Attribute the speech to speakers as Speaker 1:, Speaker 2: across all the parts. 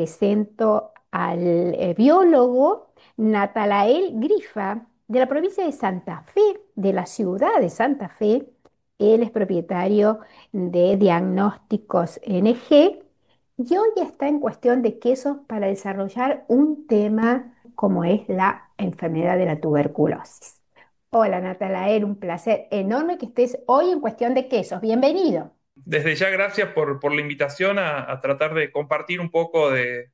Speaker 1: presento al biólogo Natalael Grifa, de la provincia de Santa Fe, de la ciudad de Santa Fe. Él es propietario de Diagnósticos NG y hoy está en cuestión de quesos para desarrollar un tema como es la enfermedad de la tuberculosis. Hola Natalael, un placer enorme que estés hoy en cuestión de quesos. Bienvenido.
Speaker 2: Desde ya, gracias por la invitación a tratar de compartir un poco de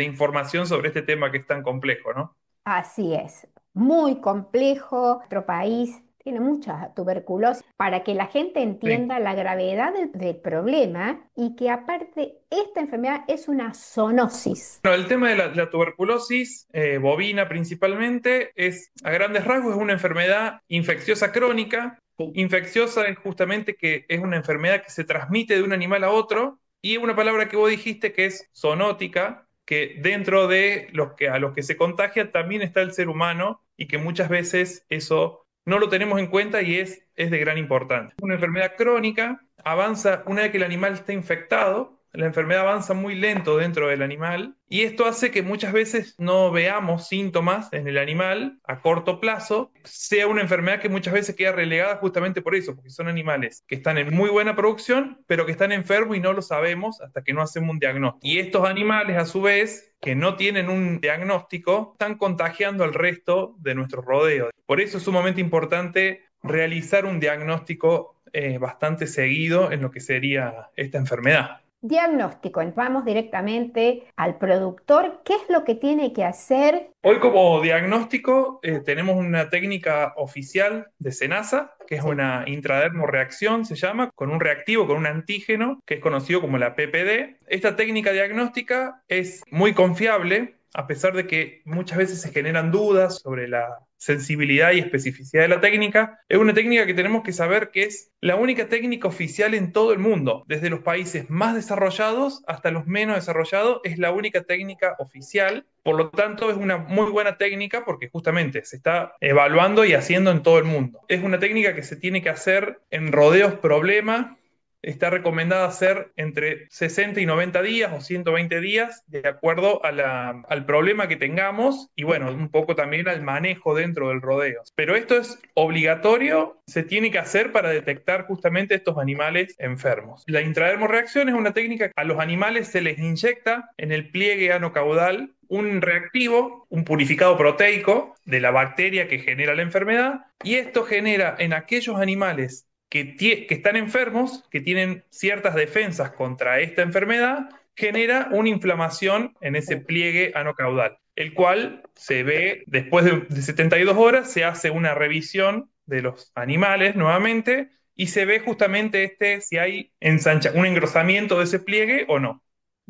Speaker 2: información sobre este tema que es tan complejo, ¿no?
Speaker 1: Así es, muy complejo. Nuestro país tiene mucha tuberculosis para que la gente
Speaker 2: Sí.
Speaker 1: entienda la gravedad del problema y que aparte esta enfermedad es una zoonosis.
Speaker 2: Bueno, el tema de la tuberculosis bovina principalmente es, a grandes rasgos, es una enfermedad infecciosa crónica.
Speaker 1: Sí.
Speaker 2: Infecciosa es justamente que es una enfermedad que se transmite de un animal a otro y una palabra que vos dijiste que es zoonótica, que dentro de a los que se contagia también está el ser humano y que muchas veces eso no lo tenemos en cuenta y es de gran importancia. Una enfermedad crónica avanza una vez que el animal está infectado. La enfermedad avanza muy lento dentro del animal y esto hace que muchas veces no veamos síntomas en el animal a corto plazo, sea una enfermedad que muchas veces queda relegada justamente por eso, porque son animales que están en muy buena producción, pero que están enfermos y no lo sabemos hasta que no hacemos un diagnóstico. Y estos animales, a su vez, que no tienen un diagnóstico, están contagiando al resto de nuestros rodeos. Por eso es sumamente importante realizar un diagnóstico bastante seguido en lo que sería esta enfermedad.
Speaker 1: Diagnóstico, vamos directamente al productor. ¿Qué es lo que tiene que hacer?
Speaker 2: Hoy como diagnóstico tenemos una técnica oficial de SENASA, que es
Speaker 1: Sí.
Speaker 2: una intradermorreacción, se llama, con un reactivo, con un antígeno, que es conocido como la PPD. Esta técnica diagnóstica es muy confiable, a pesar de que muchas veces se generan dudas sobre la sensibilidad y especificidad de la técnica. Es una técnica que tenemos que saber que es la única técnica oficial en todo el mundo, desde los países más desarrollados hasta los menos desarrollados, es la única técnica oficial. Por lo tanto, es una muy buena técnica porque justamente se está evaluando y haciendo en todo el mundo. Es una técnica que se tiene que hacer en rodeos problema. Está recomendada hacer entre 60 y 90 días o 120 días, de acuerdo al problema que tengamos y
Speaker 1: Sí.
Speaker 2: bueno, un poco también al manejo dentro del rodeo. Pero esto es obligatorio, se tiene que hacer para detectar justamente estos animales enfermos. La intradermorreacción es una técnica que a los animales se les inyecta en el pliegue anocaudal un reactivo, un purificado proteico de la bacteria que genera la enfermedad, y esto genera en aquellos animales que están enfermos, que tienen ciertas defensas contra esta enfermedad, genera una inflamación en ese
Speaker 1: Sí.
Speaker 2: pliegue anocaudal, el cual se ve después de 72 horas, se hace una revisión de los animales nuevamente y se ve justamente si hay un engrosamiento de ese pliegue o no.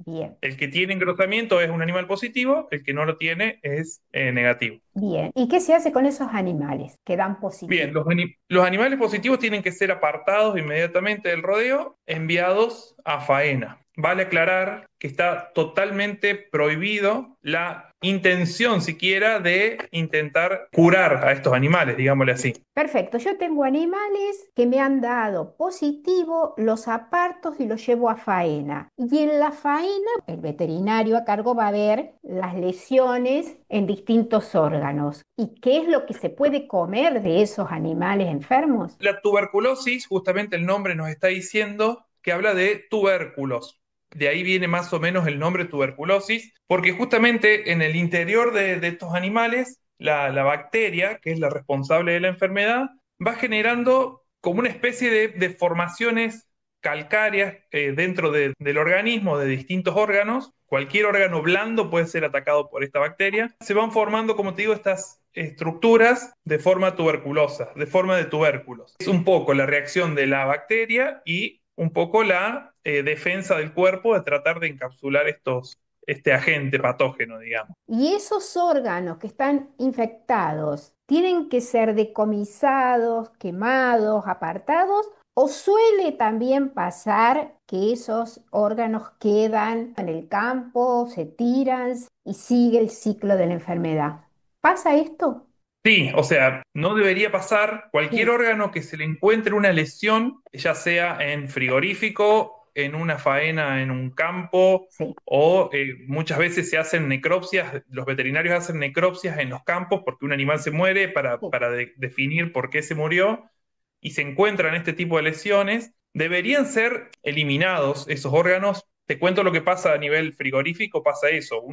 Speaker 1: Bien,
Speaker 2: El que tiene engrosamiento es un animal positivo, el que no lo tiene es negativo.
Speaker 1: bien. ¿Y qué se hace con esos animales que dan
Speaker 2: Bien,
Speaker 1: positivo?
Speaker 2: los animales positivos tienen que ser apartados inmediatamente del rodeo, enviados a faena. Vale aclarar que está totalmente prohibido la intención siquiera de intentar curar a estos animales, digámosle así.
Speaker 1: Perfecto, yo tengo animales que me han dado positivo, los aparto y los llevo a faena. Y en la faena, el veterinario a cargo va a ver las lesiones en distintos órganos. ¿Y qué es lo que se puede comer de esos animales enfermos?
Speaker 2: La tuberculosis, justamente el nombre nos está diciendo que habla de tubérculos. De ahí viene más o menos el nombre tuberculosis, porque justamente en el interior de estos animales, la bacteria, que es la responsable de la enfermedad, va generando como una especie de formaciones calcáreas dentro del organismo, de distintos órganos. Cualquier órgano blando puede ser atacado por esta bacteria. Se van formando, como te digo, estas estructuras de forma tuberculosa, de forma de tubérculos. Es un poco la reacción de la bacteria y un poco la defensa del cuerpo de tratar de encapsular este agente patógeno, digamos.
Speaker 1: Y esos órganos que están infectados tienen que ser decomisados, quemados, apartados, o suele también pasar que esos órganos quedan en el campo, se tiran y sigue el ciclo de la enfermedad. ¿Pasa esto?
Speaker 2: Sí, o sea, no debería pasar cualquier
Speaker 1: Sí.
Speaker 2: órgano que se le encuentre una lesión, ya sea en frigorífico, en una faena en un campo
Speaker 1: sí,
Speaker 2: o muchas veces se hacen necropsias, los veterinarios hacen necropsias en los campos porque un animal se muere
Speaker 1: sí,
Speaker 2: para definir por qué se murió y se encuentran este tipo de lesiones, deberían ser eliminados esos órganos. Te cuento lo que pasa a nivel frigorífico, pasa eso.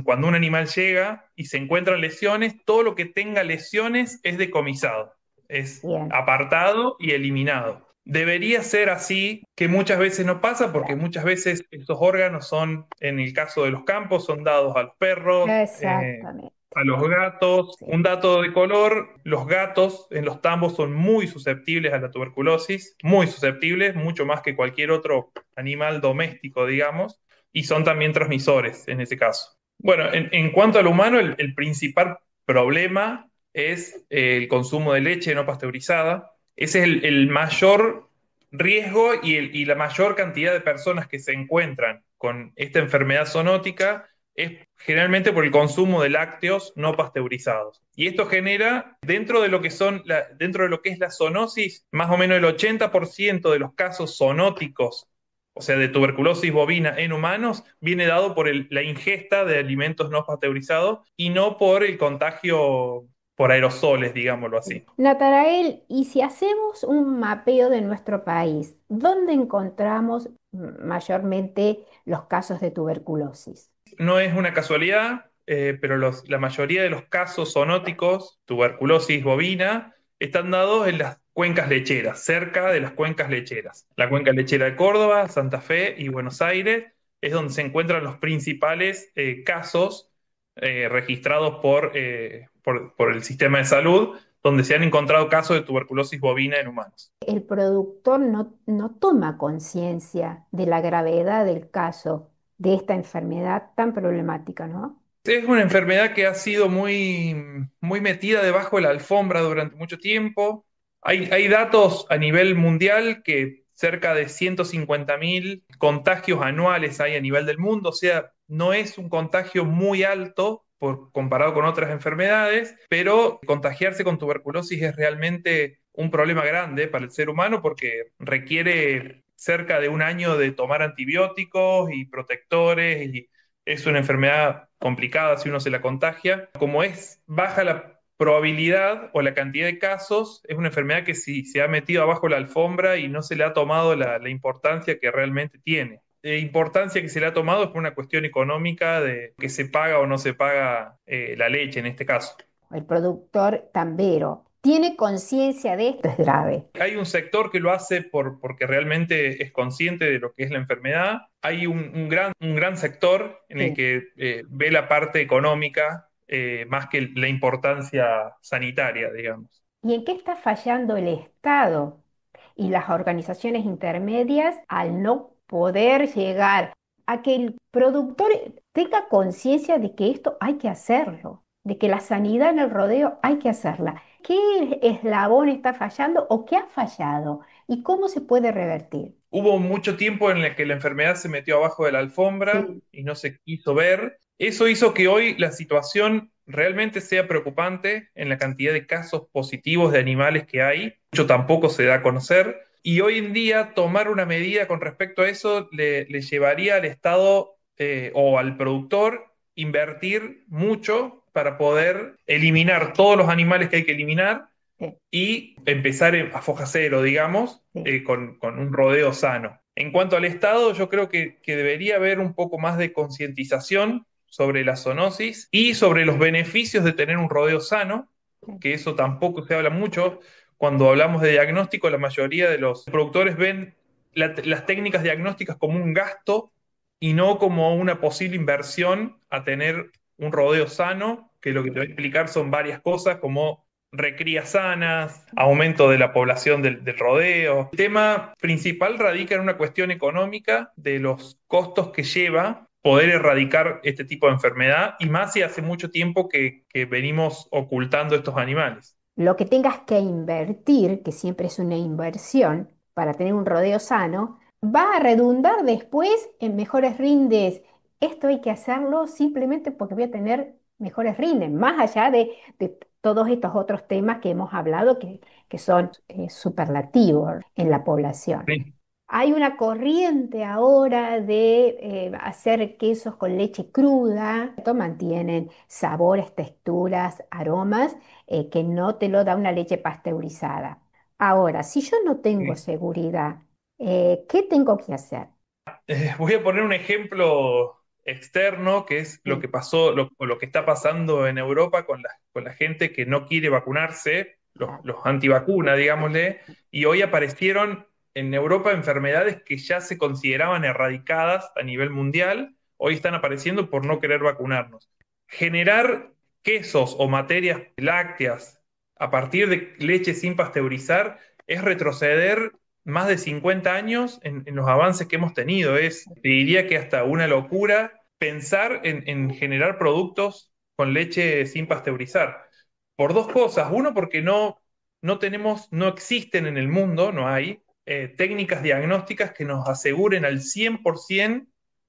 Speaker 2: Cuando un animal llega y se encuentran lesiones, todo lo que tenga lesiones es decomisado, es
Speaker 1: bien,
Speaker 2: apartado y eliminado. Debería ser así, que muchas veces no pasa, porque
Speaker 1: claro.
Speaker 2: muchas veces estos órganos son, en el caso de los campos, son dados a los perros,
Speaker 1: Exactamente.
Speaker 2: a los gatos.
Speaker 1: Sí,
Speaker 2: Un dato de color, los gatos en los tambos son muy susceptibles a la tuberculosis, muy susceptibles, mucho más que cualquier otro animal doméstico, digamos, y son también transmisores en ese caso. Bueno, en cuanto al humano, el principal problema es el consumo de leche no pasteurizada. Ese es el mayor riesgo y la mayor cantidad de personas que se encuentran con esta enfermedad zoonótica es generalmente por el consumo de lácteos no pasteurizados. Y esto genera, dentro de lo que es la zoonosis, más o menos el 80% de los casos zoonóticos, o sea, de tuberculosis bovina en humanos, viene dado por la ingesta de alimentos no pasteurizados y no por el contagio por aerosoles, digámoslo
Speaker 1: sí.
Speaker 2: así.
Speaker 1: Natarael, y si hacemos un mapeo de nuestro país, ¿dónde encontramos mayormente los casos de tuberculosis?
Speaker 2: No es una casualidad, pero la mayoría de los casos zoonóticos, tuberculosis bovina, están dados en las cuencas lecheras, cerca de las cuencas lecheras. La cuenca lechera de Córdoba, Santa Fe y Buenos Aires es donde se encuentran los principales casos registrados por el sistema de salud, donde se han encontrado casos de tuberculosis bovina en humanos.
Speaker 1: El productor no toma conciencia de la gravedad del caso de esta enfermedad tan problemática, ¿no?
Speaker 2: Es una enfermedad que ha sido muy metida debajo de la alfombra durante mucho tiempo. Hay datos a nivel mundial que cerca de 150.000 contagios anuales hay a nivel del mundo, o sea, no es un contagio muy alto comparado con otras enfermedades, pero contagiarse con tuberculosis es realmente un problema grande para el ser humano porque requiere cerca de un año de tomar antibióticos y protectores y es una enfermedad complicada si uno se la contagia. Como es baja la probabilidad o la cantidad de casos, es una enfermedad que si se ha metido abajo la alfombra y no se le ha tomado la importancia que realmente tiene. Importancia que se le ha tomado es por una cuestión económica de que se paga o no se paga la leche en este caso.
Speaker 1: El productor tambero tiene conciencia de esto, es grave.
Speaker 2: Hay un sector que lo hace porque realmente es consciente de lo que es la enfermedad. Hay un gran sector en el
Speaker 1: Sí.
Speaker 2: que ve la parte económica más que la importancia sanitaria, digamos.
Speaker 1: ¿Y en qué está fallando el Estado y las organizaciones intermedias al no poder llegar a que el productor tenga conciencia de que esto hay que hacerlo, de que la sanidad en el rodeo hay que hacerla? ¿Qué eslabón está fallando o qué ha fallado? ¿Y cómo se puede revertir?
Speaker 2: Hubo mucho tiempo en el que la enfermedad se metió abajo de la alfombra
Speaker 1: Sí,
Speaker 2: y no se quiso ver. Eso hizo que hoy la situación realmente sea preocupante en la cantidad de casos positivos de animales que hay. Mucho tampoco se da a conocer. Y hoy en día tomar una medida con respecto a eso le llevaría al Estado o al productor invertir mucho para poder eliminar todos los animales que hay que eliminar
Speaker 1: sí,
Speaker 2: y empezar a foja cero, digamos,
Speaker 1: sí.
Speaker 2: con un rodeo sano. En cuanto al Estado, yo creo que debería haber un poco más de concientización sobre la zoonosis y sobre los beneficios de tener un rodeo sano,
Speaker 1: Sí.
Speaker 2: que eso tampoco se habla mucho. Cuando hablamos de diagnóstico, la mayoría de los productores ven las técnicas diagnósticas como un gasto y no como una posible inversión a tener un rodeo sano, que lo que te voy a explicar son varias cosas como recrías sanas, aumento de la población del rodeo. El tema principal radica en una cuestión económica de los costos que lleva poder erradicar este tipo de enfermedad y más si hace mucho tiempo que venimos ocultando estos animales.
Speaker 1: Lo que tengas que invertir, que siempre es una inversión para tener un rodeo sano, va a redundar después en mejores rindes. Esto hay que hacerlo simplemente porque voy a tener mejores rindes, más allá de todos estos otros temas que hemos hablado que son superlativos en la población.
Speaker 2: Sí.
Speaker 1: Hay una corriente ahora de hacer quesos con leche cruda. Esto mantienen sabores, texturas, aromas que no te lo da una leche pasteurizada. Ahora, si yo no tengo
Speaker 2: Sí.
Speaker 1: seguridad, ¿qué tengo que hacer?
Speaker 2: Voy a poner un ejemplo externo, que es lo
Speaker 1: Sí,
Speaker 2: que pasó, o lo que está pasando en Europa con la gente que no quiere vacunarse,
Speaker 1: claro.
Speaker 2: los antivacunas, digámosle, y hoy aparecieron en Europa enfermedades que ya se consideraban erradicadas a nivel mundial, hoy están apareciendo por no querer vacunarnos. Generar quesos o materias lácteas a partir de leche sin pasteurizar es retroceder más de 50 años en los avances que hemos tenido. Te diría que hasta una locura pensar en generar productos con leche sin pasteurizar. Por dos cosas. Uno, porque no tenemos, no existen en el mundo, no hay técnicas diagnósticas que nos aseguren al 100%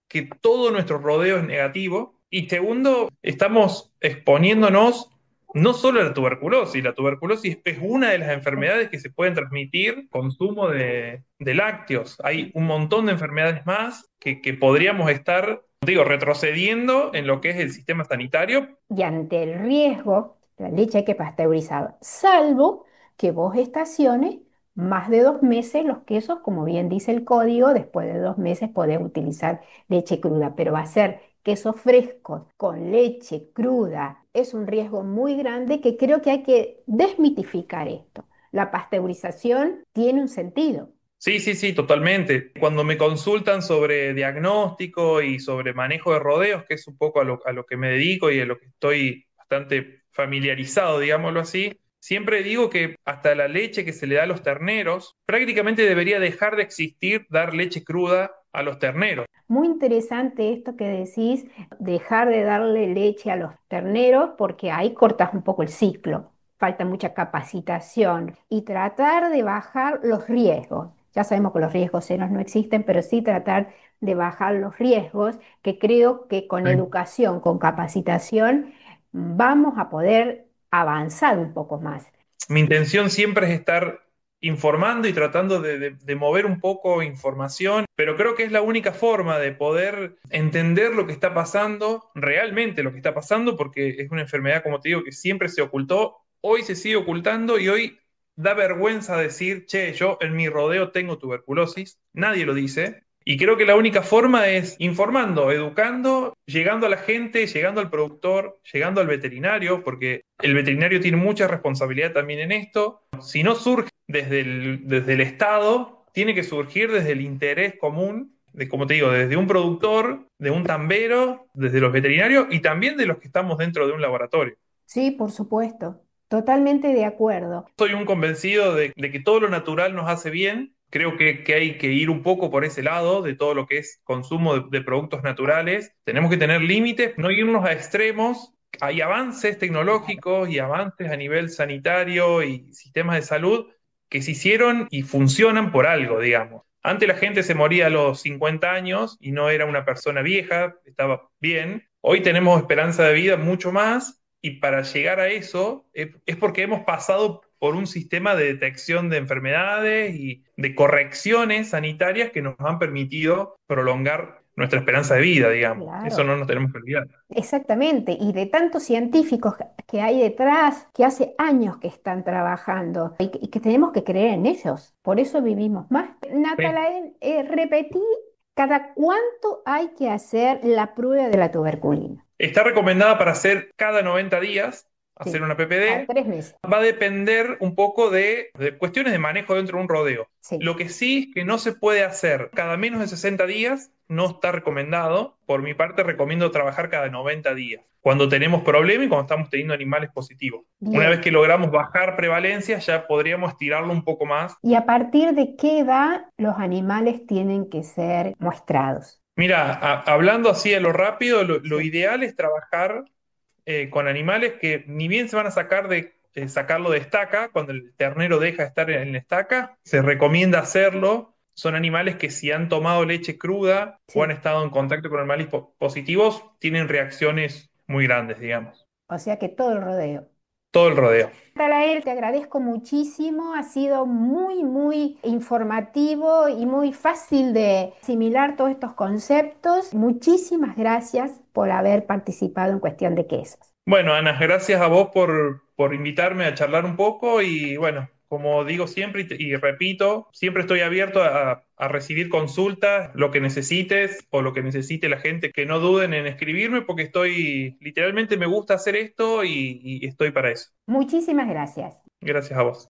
Speaker 2: que todo nuestro rodeo es negativo. Y segundo, estamos exponiéndonos no solo la tuberculosis es una de las enfermedades que se pueden transmitir consumo de lácteos. Hay un montón de enfermedades más que podríamos estar, digo, retrocediendo en lo que es el sistema sanitario.
Speaker 1: Y ante el riesgo, la leche hay que pasteurizar, salvo que vos estaciones más de 2 meses los quesos, como bien dice el código, después de 2 meses podés utilizar leche cruda, pero hacer quesos frescos con leche cruda es un riesgo muy grande que creo que hay que desmitificar esto. La pasteurización tiene un sentido.
Speaker 2: Sí, sí, sí, totalmente. Cuando me consultan sobre diagnóstico y sobre manejo de rodeos, que es un poco a lo que me dedico y a lo que estoy bastante familiarizado, digámoslo así, siempre digo que hasta la leche que se le da a los terneros, prácticamente debería dejar de existir dar leche cruda a los terneros.
Speaker 1: Muy interesante esto que decís, dejar de darle leche a los terneros porque ahí cortas un poco el ciclo. Falta mucha capacitación y tratar de bajar los riesgos. Ya sabemos que los riesgos ceros no existen, pero sí tratar de bajar los riesgos, que creo que con
Speaker 2: Sí.
Speaker 1: educación, con capacitación, vamos a poder avanzar un poco más.
Speaker 2: Mi intención siempre es estar informando y tratando de mover un poco información, pero creo que es la única forma de poder entender lo que está pasando, realmente lo que está pasando, porque es una enfermedad, como te digo, que siempre se ocultó, hoy se sigue ocultando y hoy da vergüenza decir, che, yo en mi rodeo tengo tuberculosis, nadie lo dice. Y creo que la única forma es informando, educando, llegando a la gente, llegando al productor, llegando al veterinario, porque el veterinario tiene mucha responsabilidad también en esto. Si no surge desde el Estado, tiene que surgir desde el interés común, de, como te digo, desde un productor, de un tambero, desde los veterinarios y también de los que estamos dentro de un laboratorio.
Speaker 1: Sí, por supuesto, totalmente de acuerdo.
Speaker 2: Soy un convencido de que todo lo natural nos hace bien. Creo que hay que ir un poco por ese lado de todo lo que es consumo de productos naturales. Tenemos que tener límites, no irnos a extremos. Hay avances tecnológicos y avances a nivel sanitario y sistemas de salud que se hicieron y funcionan por algo, digamos. Antes la gente se moría a los 50 años y no era una persona vieja, estaba bien. Hoy tenemos esperanza de vida mucho más y para llegar a eso es porque hemos pasado por un sistema de detección de enfermedades y de correcciones sanitarias que nos han permitido prolongar nuestra esperanza de vida, digamos. Eso
Speaker 1: Claro.
Speaker 2: no nos tenemos que olvidar.
Speaker 1: Exactamente, y de tantos científicos que hay detrás, que hace años que están trabajando y que tenemos que creer en ellos, por eso vivimos más.
Speaker 2: Sí.
Speaker 1: Natalael, repetí, ¿cada cuánto hay que hacer la prueba de la tuberculina?
Speaker 2: Está recomendada para hacer cada 90 días, hacer
Speaker 1: Sí,
Speaker 2: una
Speaker 1: a
Speaker 2: PPD.
Speaker 1: 3 meses.
Speaker 2: Va a depender un poco de cuestiones de manejo dentro de un rodeo.
Speaker 1: Sí.
Speaker 2: Lo que sí es que no se puede hacer cada menos de 60 días, no está recomendado. Por mi parte, recomiendo trabajar cada 90 días, cuando tenemos problemas y cuando estamos teniendo animales positivos. Una vez
Speaker 1: Bien.
Speaker 2: que logramos bajar prevalencia, ya podríamos estirarlo un poco más.
Speaker 1: ¿Y a partir de qué edad los animales tienen que ser muestrados?
Speaker 2: Mira, hablando así a lo rápido, lo
Speaker 1: Sí.
Speaker 2: ideal es trabajar con animales que ni bien se van a sacarlo de estaca, cuando el ternero deja de estar en la estaca, se recomienda hacerlo. Son animales que si han tomado leche cruda o han
Speaker 1: Sí.
Speaker 2: estado en contacto con animales positivos, tienen reacciones muy grandes, digamos.
Speaker 1: O sea que todo el rodeo.
Speaker 2: todo el rodeo.
Speaker 1: Natanael, te agradezco muchísimo, ha sido muy, muy informativo y muy fácil de asimilar todos estos conceptos. Muchísimas gracias por haber participado en Cuestión de Quesos.
Speaker 2: Bueno, Ana, gracias a vos por invitarme a charlar un poco y bueno, como digo siempre y repito, siempre estoy abierto a recibir consultas, lo que necesites o lo que necesite la gente, que no duden en escribirme porque literalmente me gusta hacer esto y estoy para eso.
Speaker 1: Muchísimas gracias.
Speaker 2: Gracias a vos.